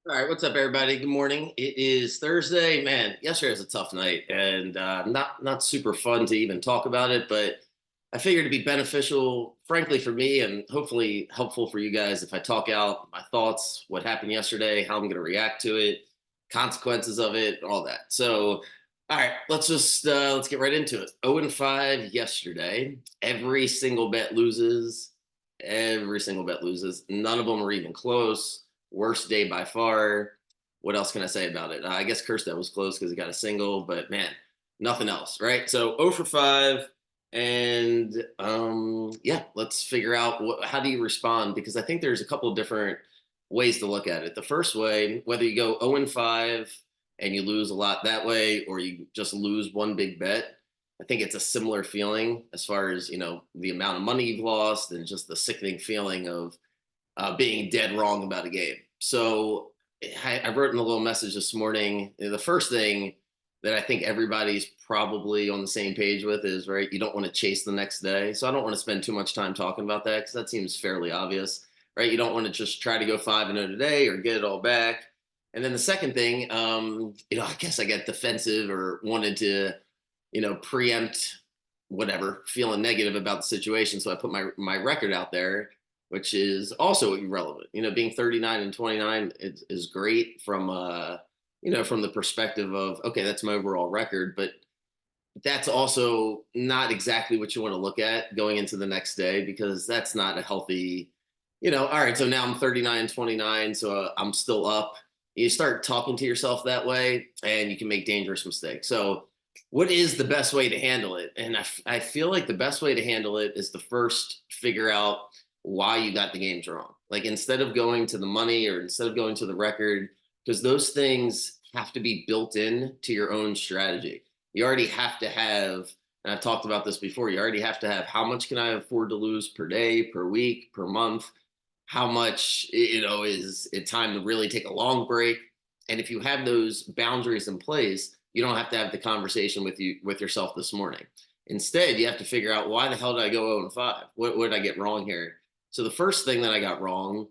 All right, what's up, everybody? Good morning. It is Thursday. Man, yesterday was a tough night, and not super fun to even talk about it. But I figured it'd be beneficial, frankly, for me, and hopefully helpful for you guys if I talk out my thoughts, what happened yesterday, how I'm going to react to it, consequences of it, all that. So, all right, let's get right into it. 0-5 yesterday. Every single bet loses. Every single bet loses. None of them are even close. Worst day by far. What else can I say about it? I guess Kirsten was close because he got a single, but man, nothing else, right? So 0 for 5. And yeah, let's figure out how do you respond? Because I think there's a couple of different ways to look at it. The first way, whether you go 0-5 and you lose a lot that way, or you just lose one big bet, I think it's a similar feeling as far as, the amount of money you've lost and just the sickening feeling of being dead wrong about a game. So I wrote in a little message this morning. The first thing that I think everybody's probably on the same page with is, right, you don't want to chase the next day. So I don't want to spend too much time talking about that because that seems fairly obvious, right? You don't want to just try to go 5-0 today or get it all back. And then the second thing, I guess I get defensive or wanted to, preempt whatever, feeling negative about the situation. So I put my record out there, which is also irrelevant. Being 39-29 is great from the perspective of, okay, that's my overall record, but that's also not exactly what you want to look at going into the next day because that's not a healthy, all right, so now I'm 39-29, so I'm still up. You start talking to yourself that way and you can make dangerous mistakes. So what is the best way to handle it? And I feel like the best way to handle it is to first figure out why you got the games wrong. Like instead of going to the money or instead of going to the record, because those things have to be built in to your own strategy. You already have to have, and I've talked about this before, you already have to have how much can I afford to lose per day, per week, per month? How much, is it time to really take a long break? And if you have those boundaries in place, you don't have to have the conversation with yourself this morning. Instead, you have to figure out why the hell did I go 0-5? What did I get wrong here? So the first thing that I got wrong,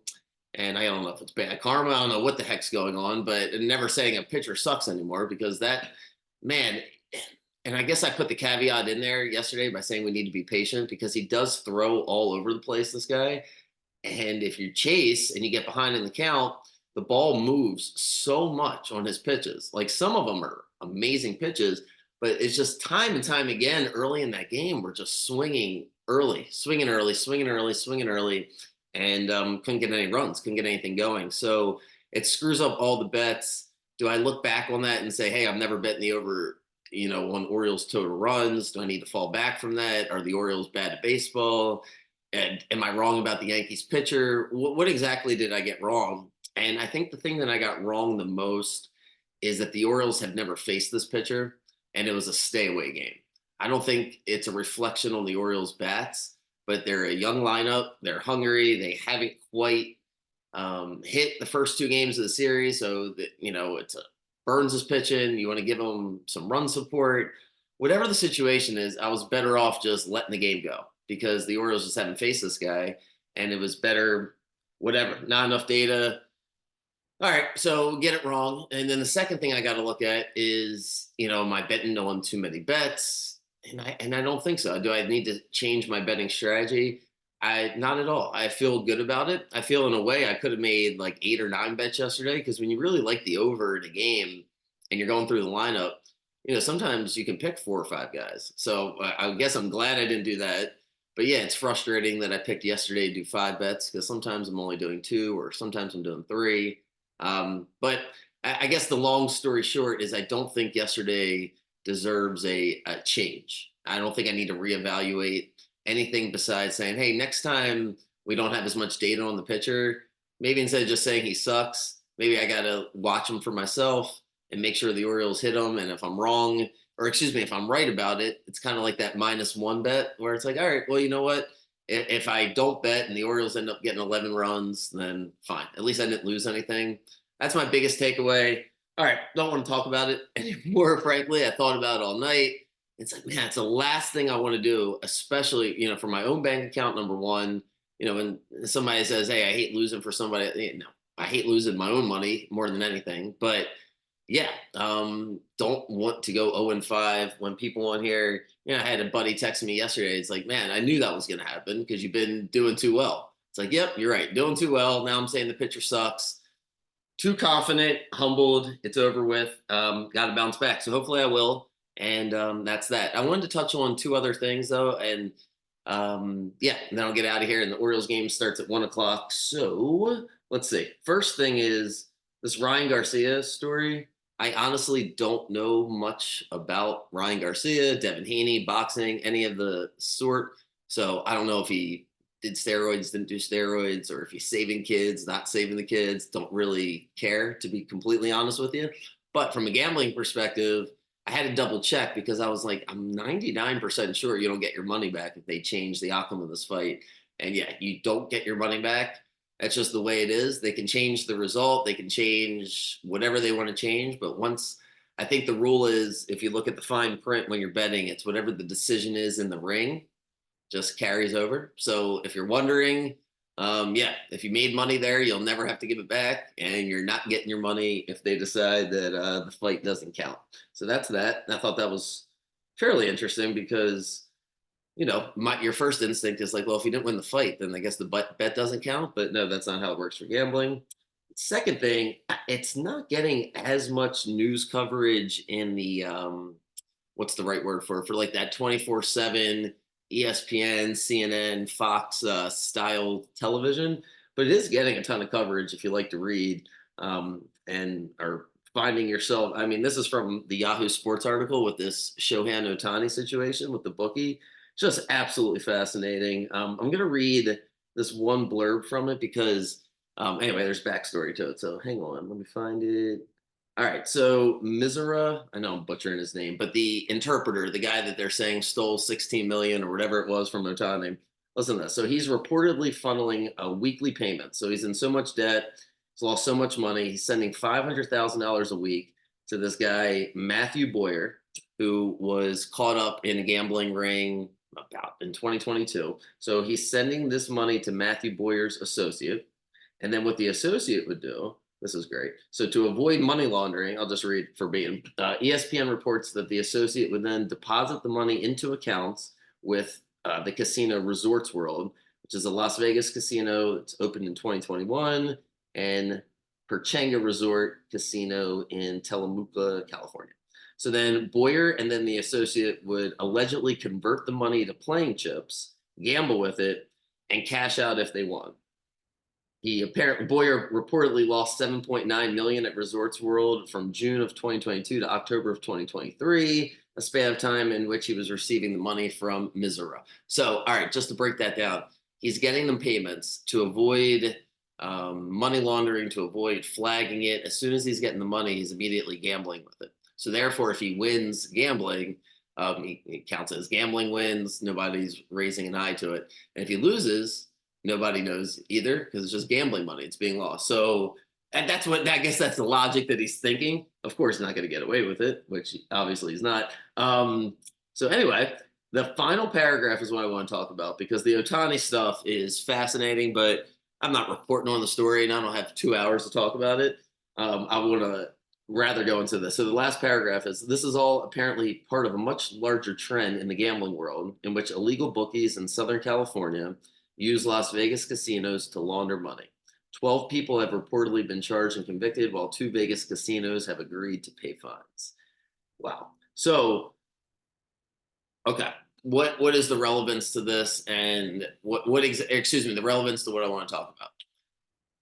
and I don't know if it's bad karma, I don't know what the heck's going on, but never saying a pitcher sucks anymore because that, man, and I guess I put the caveat in there yesterday by saying we need to be patient because he does throw all over the place, this guy. And if you chase and you get behind in the count, the ball moves so much on his pitches. Like some of them are amazing pitches, but it's just time and time again early in that game, we're just swinging early, swinging early, swinging early, swinging early, and couldn't get any runs, couldn't get anything going. So it screws up all the bets. Do I look back on that and say, hey, I've never bet the over, on Orioles total runs? Do I need to fall back from that? Are the Orioles bad at baseball? And am I wrong about the Yankees pitcher? What exactly did I get wrong? And I think the thing that I got wrong the most is that the Orioles have never faced this pitcher, and it was a stay away game. I don't think it's a reflection on the Orioles bats, but they're a young lineup. They're hungry. They haven't quite hit the first two games of the series. So, it's Burns is pitching. You want to give them some run support. Whatever the situation is, I was better off just letting the game go because the Orioles just haven't faced this guy, and it was better, whatever, not enough data. All right, so get it wrong. And then the second thing I got to look at is, am I betting on too many bets? And I don't think so. Do I need to change my betting strategy? I not at all. I feel good about it. I feel in a way I could have made like 8 or 9 bets yesterday because when you really like the over in a game and you're going through the lineup, sometimes you can pick 4 or 5 guys. So I guess I'm glad I didn't do that. But yeah, it's frustrating that I picked yesterday to do 5 bets because sometimes I'm only doing 2 or sometimes I'm doing 3. But I guess the long story short is I don't think yesterday deserves a change. I don't think I need to reevaluate anything besides saying, hey, next time we don't have as much data on the pitcher, maybe instead of just saying he sucks, maybe I got to watch him for myself and make sure the Orioles hit him. And if I'm wrong, or excuse me, if I'm right about it, it's kind of like that -1 bet where it's like, all right, well, you know what? If I don't bet and the Orioles end up getting 11 runs, then fine. At least I didn't lose anything. That's my biggest takeaway. All right, don't want to talk about it anymore, frankly. I thought about it all night. It's like, man, it's the last thing I want to do, especially, for my own bank account, number one. When somebody says, hey, I hate losing for somebody, I hate losing my own money more than anything, but yeah, don't want to go 0-5 when people on here. I had a buddy text me yesterday. It's like, man, I knew that was going to happen because you've been doing too well. It's like, yep, you're right, doing too well. Now I'm saying the pitcher sucks. Too confident, humbled. It's over with. Got to bounce back. So hopefully I will. And that's that. I wanted to touch on two other things though, and yeah, and then I'll get out of here. And the Orioles game starts at 1 o'clock. So let's see. First thing is this Ryan Garcia story. I honestly don't know much about Ryan Garcia, Devin Haney, boxing, any of the sort. So I don't know if he did steroids, didn't do steroids, or if he's saving kids, not saving the kids. Don't really care, to be completely honest with you. But from a gambling perspective, I had to double check because I was like, I'm 99% sure you don't get your money back if they change the outcome of this fight. And yeah, you don't get your money back. That's just the way it is. They can change the result, they can change whatever they want to change. But once, I think the rule is, if you look at the fine print when you're betting, it's whatever the decision is in the ring just carries over. So if you're wondering, yeah, if you made money there, you'll never have to give it back, and you're not getting your money if they decide that the fight doesn't count. So that's that. And I thought that was fairly interesting because your first instinct is like, well, if you didn't win the fight, then I guess the bet doesn't count. But no, that's not how it works for gambling. Second thing, it's not getting as much news coverage in the what's the right word for like that 24/7 ESPN, CNN, Fox style television, but it is getting a ton of coverage if you like to read and are finding yourself. I mean, this is from the Yahoo Sports article with this Shohei Ohtani situation with the bookie. Just absolutely fascinating. I'm going to read this one blurb from it because, anyway, there's backstory to it. So hang on, let me find it. All right, so Mizura, I know I'm butchering his name, but the interpreter, the guy that they're saying stole 16 million or whatever it was from Ohtani, listen to this. So he's reportedly funneling a weekly payment. So he's in so much debt, he's lost so much money. He's sending $500,000 a week to this guy, Matthew Boyer, who was caught up in a gambling ring about in 2022. So he's sending this money to Matthew Boyer's associate. And then what the associate would do, this is great. So to avoid money laundering, I'll just read verbatim. ESPN reports that the associate would then deposit the money into accounts with the casino Resorts World, which is a Las Vegas casino that's opened in 2021, and Perchanga Resort Casino in Tillamook, California. So then Boyer and then the associate would allegedly convert the money to playing chips, gamble with it, and cash out if they won. Boyer reportedly lost 7.9 million at Resorts World from June of 2022 to October of 2023, a span of time in which he was receiving the money from Mizura. So, all right, just to break that down, he's getting them payments to avoid money laundering, to avoid flagging it. As soon as he's getting the money, he's immediately gambling with it. So therefore, if he wins gambling, he counts it as gambling wins. Nobody's raising an eye to it. And if he loses, nobody knows either because it's just gambling money. It's being lost. So and that's what I guess that's the logic that he's thinking. Of course, not going to get away with it, which obviously he's not. So anyway, the final paragraph is what I want to talk about because the Ohtani stuff is fascinating, but I'm not reporting on the story and I don't have 2 hours to talk about it. I want to rather go into this. So the last paragraph is, this is all apparently part of a much larger trend in the gambling world in which illegal bookies in Southern California use Las Vegas casinos to launder money. 12 people have reportedly been charged and convicted, while 2 Vegas casinos have agreed to pay fines. Wow. So, okay, what is the relevance to this, and the relevance to what I want to talk about?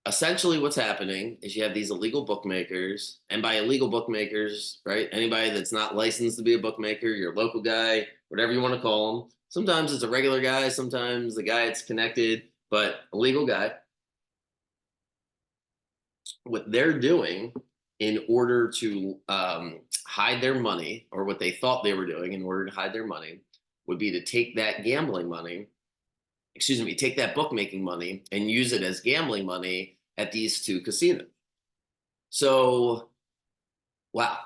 Essentially what's happening is you have these illegal bookmakers, and by illegal bookmakers, right, anybody that's not licensed to be a bookmaker, your local guy, whatever you want to call them. Sometimes it's a regular guy, sometimes the guy that's connected, but a legal guy. What they're doing in order to hide their money, or what they thought they were doing in order to hide their money, would be to take that gambling money, take that bookmaking money and use it as gambling money at these 2 casinos. So, wow.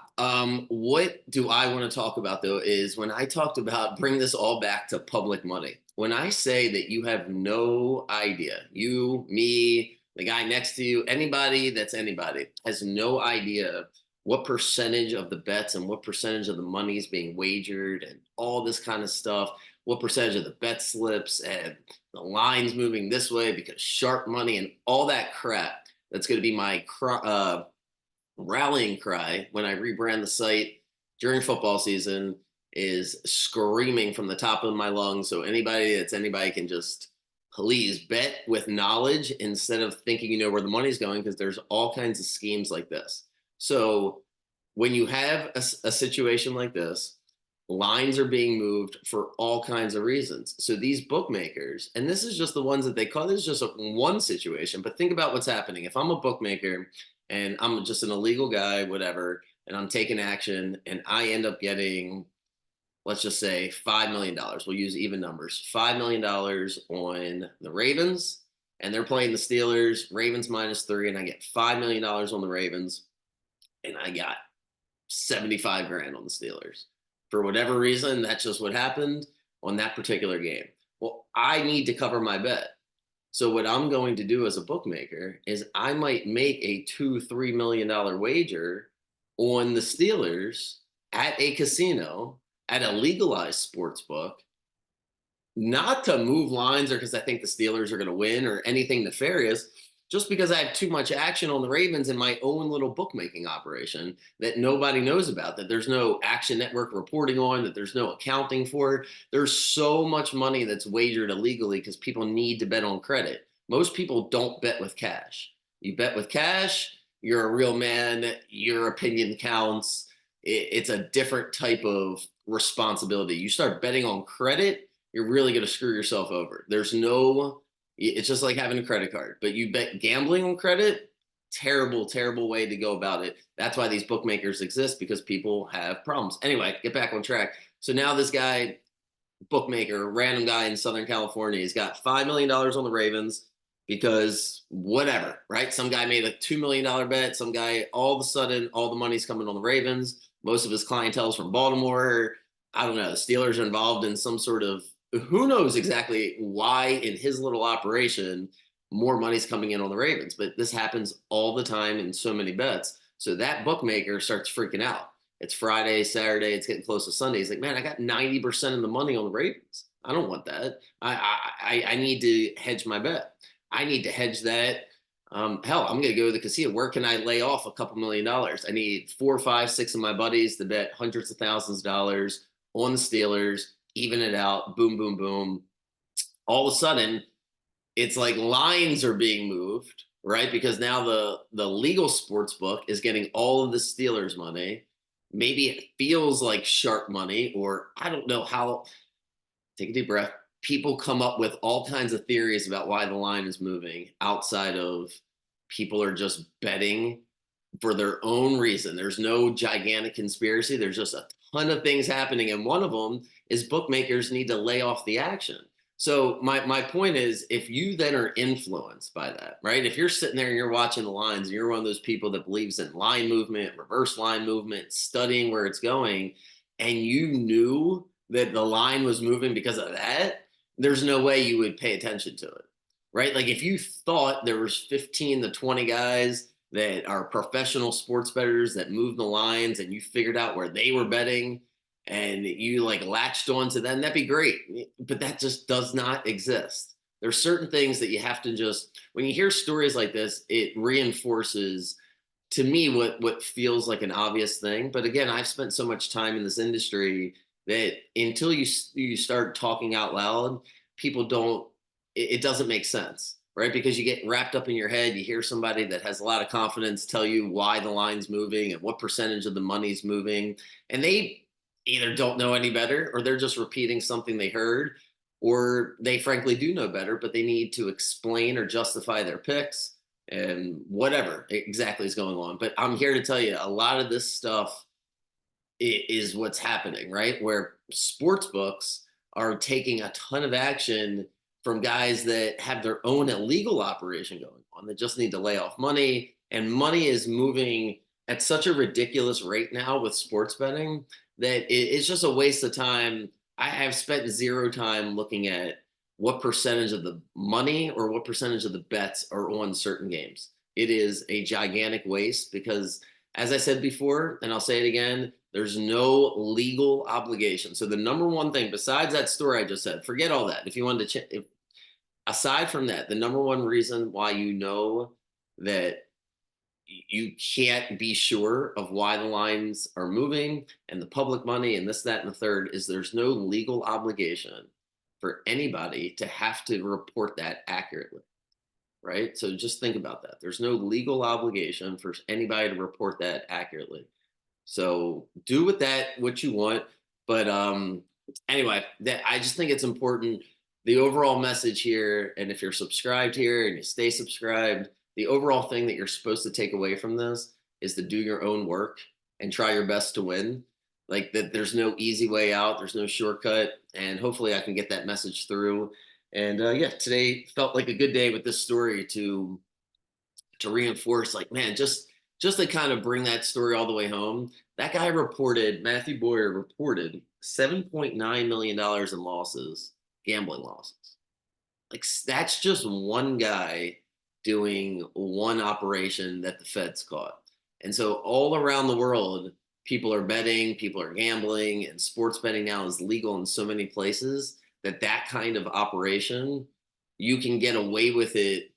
What do I want to talk about though is when I talked about bring this all back to public money. When I say that you have no idea, you, me, the guy next to you, anybody that's anybody has no idea what percentage of the bets and what percentage of the money is being wagered and all this kind of stuff, what percentage of the bet slips and the lines moving this way because sharp money and all that crap. That's going to be my rallying cry when I rebrand the site during football season, is screaming from the top of my lungs. So anybody that's anybody can just please bet with knowledge instead of thinking you know where the money's going, because there's all kinds of schemes like this. So when you have a situation like this, lines are being moved for all kinds of reasons. So these bookmakers, and this is just the ones that they call, this is just one situation, but think about what's happening. If I'm a bookmaker and I'm just an illegal guy, whatever, and I'm taking action and I end up getting, let's just say $5 million. We'll use even numbers, $5 million on the Ravens, and they're playing the Steelers, Ravens -3, and I get $5 million on the Ravens, and I got 75 grand on the Steelers. For whatever reason, that's just what happened on that particular game. Well, I need to cover my bet. So what I'm going to do as a bookmaker is I might make a $2-3 million wager on the Steelers at a casino, at a legalized sports book, not to move lines or because I think the Steelers are going to win or anything nefarious, just because I have too much action on the Ravens in my own little bookmaking operation that nobody knows about, that there's no Action Network reporting on, that there's no accounting for. There's so much money that's wagered illegally because people need to bet on credit. Most people don't bet with cash. You bet with cash, you're a real man, your opinion counts. It's a different type of responsibility. You start betting on credit, you're really going to screw yourself over. There's no, it's just like having a credit card, but you bet gambling on credit, terrible, terrible way to go about it. That's why these bookmakers exist, because people have problems. Anyway, get back on track. So now this guy, bookmaker, random guy in Southern California, he's got $5 million on the Ravens because whatever, right? Some guy made a $2 million bet. Some guy, all of a sudden, all the money's coming on the Ravens. Most of his clientele is from Baltimore. I don't know. The Steelers are involved in some sort of, who knows exactly why in his little operation more money's coming in on the Ravens, but this happens all the time in so many bets. So that bookmaker starts freaking out. It's Friday, Saturday, it's getting close to Sunday. He's like, man, I got 90% of the money on the Ravens. I don't want that. I need to hedge my bet. I need to hedge that. Hell, I'm going to go to the casino. Where can I lay off a couple $1,000,000? I need 4, 5, 6 of my buddies to bet hundreds of thousands of dollars on the Steelers, even it out, boom, boom, boom. All of a sudden, it's like lines are being moved, right? Because now the legal sports book is getting all of the Steelers money. Maybe it feels like sharp money, or I don't know how. Take a deep breath. People come up with all kinds of theories about why the line is moving outside of people are just betting for their own reason. There's no gigantic conspiracy. There's just a ton of things happening. And one of them is bookmakers need to lay off the action. So my point is, if you then are influenced by that, right? If you're sitting there and you're watching the lines and you're one of those people that believes in line movement, reverse line movement, studying where it's going, and you knew that the line was moving because of that, there's no way you would pay attention to it, right? Like if you thought there was 15 to 20 guys that are professional sports bettors that move the lines and you figured out where they were betting and you like latched onto them, that'd be great. But that just does not exist. There's certain things that you have to just, when you hear stories like this, it reinforces to me what feels like an obvious thing. But again, I've spent so much time in this industry that until you start talking out loud, people don't, it doesn't make sense, right? Because you get wrapped up in your head, you hear somebody that has a lot of confidence tell you why the line's moving and what percentage of the money's moving, and they either don't know any better or they're just repeating something they heard, or they frankly do know better, but they need to explain or justify their picks and whatever exactly is going on. But I'm here to tell you a lot of this stuff is what's happening, right? Where sports books are taking a ton of action from guys that have their own illegal operation going on that just need to lay off money. And money is moving at such a ridiculous rate now with sports betting that it's just a waste of time. I have spent zero time looking at what percentage of the money or what percentage of the bets are on certain games. It is a gigantic waste because, as I said before, and I'll say it again, there's no legal obligation. So the number one thing, besides that story I just said, forget all that. If you wanted to, aside from that, the number one reason why you know that you can't be sure of why the lines are moving and the public money and this, that, and the third is there's no legal obligation for anybody to have to report that accurately, right? So just think about that. There's no legal obligation for anybody to report that accurately. So do with that what you want. But anyway, that I just think it's important. The overall message here, and if you're subscribed here and you stay subscribed, the overall thing that you're supposed to take away from this is to do your own work and try your best to win. Like that, there's no easy way out. There's no shortcut, and hopefully, I can get that message through. And yeah, today felt like a good day with this story to reinforce, like, man, just to kind of bring that story all the way home. That guy reported, Matthew Boyer reported $7.9 million in losses, gambling losses. Like that's just one guy doing one operation that the feds caught. And so all around the world, people are betting, people are gambling, and sports betting now is legal in so many places that that kind of operation, you can get away with it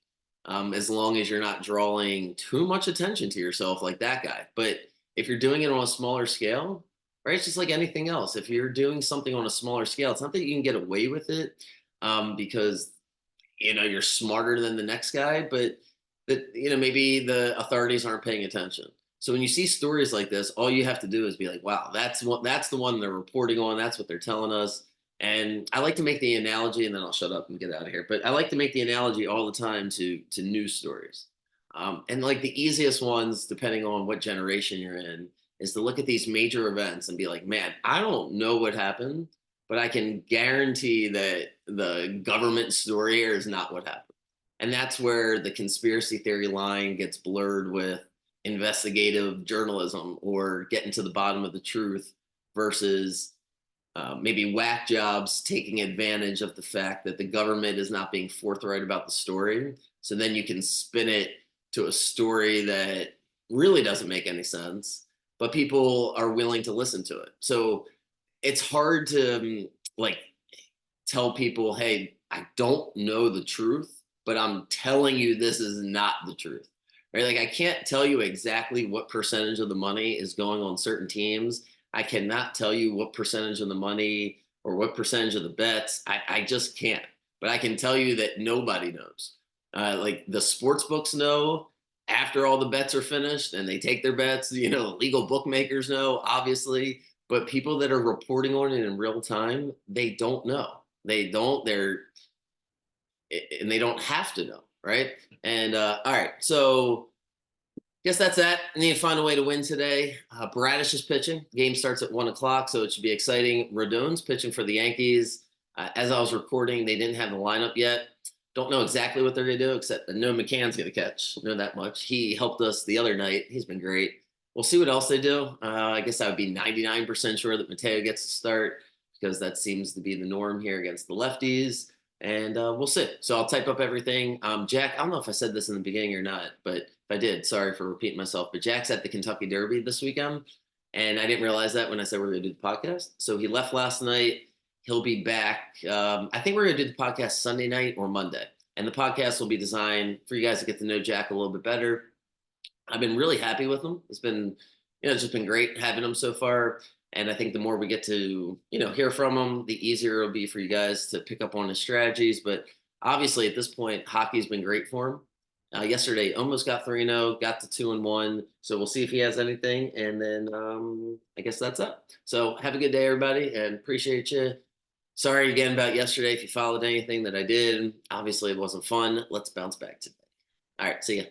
as long as you're not drawing too much attention to yourself like that guy. But if you're doing it on a smaller scale, right, it's just like anything else. If you're doing something on a smaller scale, it's not that you can get away with it because you're smarter than the next guy, but that maybe the authorities aren't paying attention. So when you see stories like this, all you have to do is be like, wow, that's the one they're reporting on. That's what they're telling us. And I like to make the analogy, and then I'll shut up and get out of here. But I like to make the analogy all the time to news stories. And like the easiest ones, depending on what generation you're in, is to look at these major events and be like, man, I don't know what happened, but I can guarantee that the government story here is not what happened. And that's where the conspiracy theory line gets blurred with investigative journalism or getting to the bottom of the truth versus maybe whack jobs taking advantage of the fact that the government is not being forthright about the story. So then you can spin it to a story that really doesn't make any sense, but people are willing to listen to it. So it's hard to like tell people, hey, I don't know the truth, but I'm telling you this is not the truth. Right? Like I can't tell you exactly what percentage of the money is going on certain teams. I cannot tell you what percentage of the money or what percentage of the bets. I just can't. But I can tell you that nobody knows. Like the sports books know after all the bets are finished and they take their bets. Legal bookmakers know, obviously, but people that are reporting on it in real time, they don't know. They don't. And they don't have to know, right? And all right, so guess that's that. I need to find a way to win today. Bradish is pitching. Game starts at 1 o'clock, so it should be exciting. Rodon's pitching for the Yankees. As I was recording, they didn't have the lineup yet. Don't know exactly what they're going to do, except I know McCann's going to catch. Know that much. He helped us the other night. He's been great. We'll see what else they do. I guess I would be 99% sure that Mateo gets to start because that seems to be the norm here against the lefties. And we'll see. So I'll type up everything. Jack, I don't know if I said this in the beginning or not, but if I did, sorry for repeating myself. But Jack's at the Kentucky Derby this weekend. And I didn't realize that when I said we're going to do the podcast. So he left last night. He'll be back. I think we're going to do the podcast Sunday night or Monday. And the podcast will be designed for you guys to get to know Jack a little bit better. I've been really happy with him. It's been, it's just been great having him so far. And I think the more we get to, hear from him, the easier it'll be for you guys to pick up on his strategies. But obviously at this point, hockey's been great for him. Yesterday, almost got 3-0, got to 2-1. So we'll see if he has anything. And then I guess that's it. So have a good day, everybody, and appreciate you. Sorry again about yesterday if you followed anything that I did. Obviously, it wasn't fun. Let's bounce back today. All right, see ya.